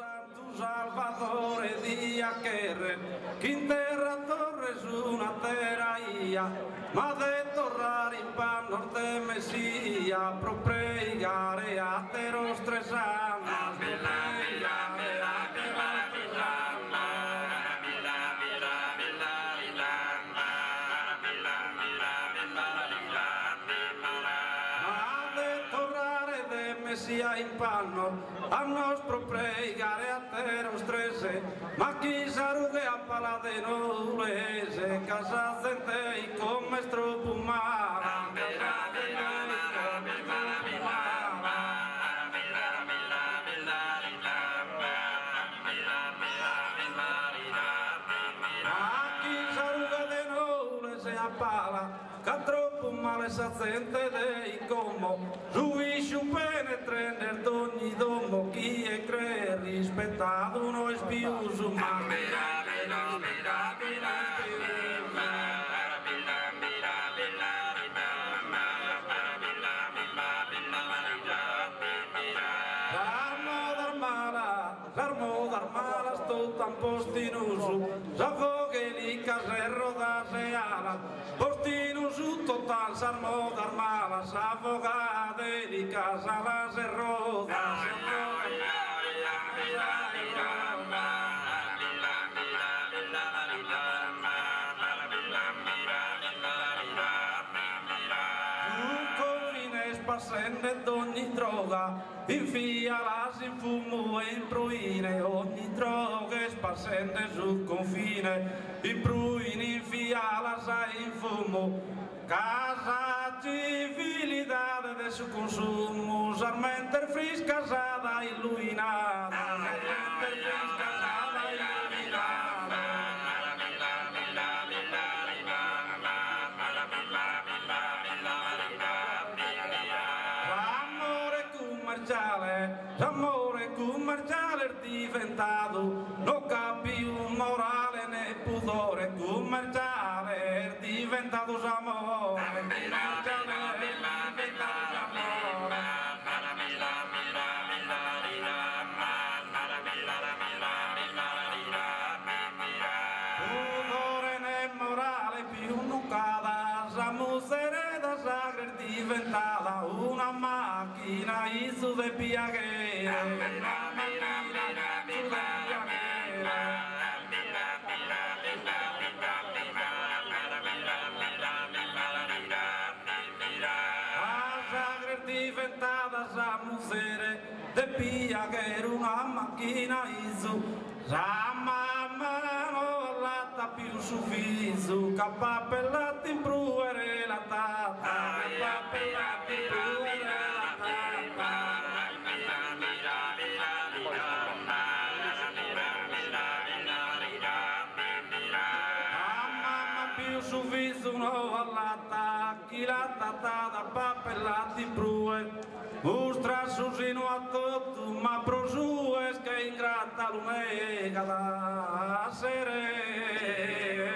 Santo Salvatore di Aquerre, che in terra torre su una terra ia, ma de torrare in panno de Messia, pro pregare a te nostre sannas, pro pregare a te nostre sia in panno a nostro pregare a te nostrese, ma chi saruge a palade nulese, casa zentei come stropumara, che troppo male sa gente dei como, giuisce un penetrender d'ogni domo, chi è cre rispettato noi spiuso, ma l'armo d'armala sto tan postinusu, s'avoghe li caserro da seala, postinusu total s'armo d'armala, s'avogade li casa la serro da passende d'ogni droga, infialas in fumo e in pruine, ogni droga spassende sul confine, in pruine infialas in fumo, casa civilidade de su consumo, sarmente friscasada illuminada, sarmente friscasada illuminada. L'amore commerciale è diventato, non capi un morale né pudore, commerciale è diventato s'amore, pudore né morale più non cada, s'amusereda sacra è diventata una macchina su de piaghera, diventata sa musere de piaghera, una macchina su sa mamma non latta più su viso, cappellati in pruere la tata, cappellati in pruere la tata. Su viso no all'atta, chi la tata da pappellati in prue, mostra susino a tutto, ma pro su es che ingratta l'umega da sere.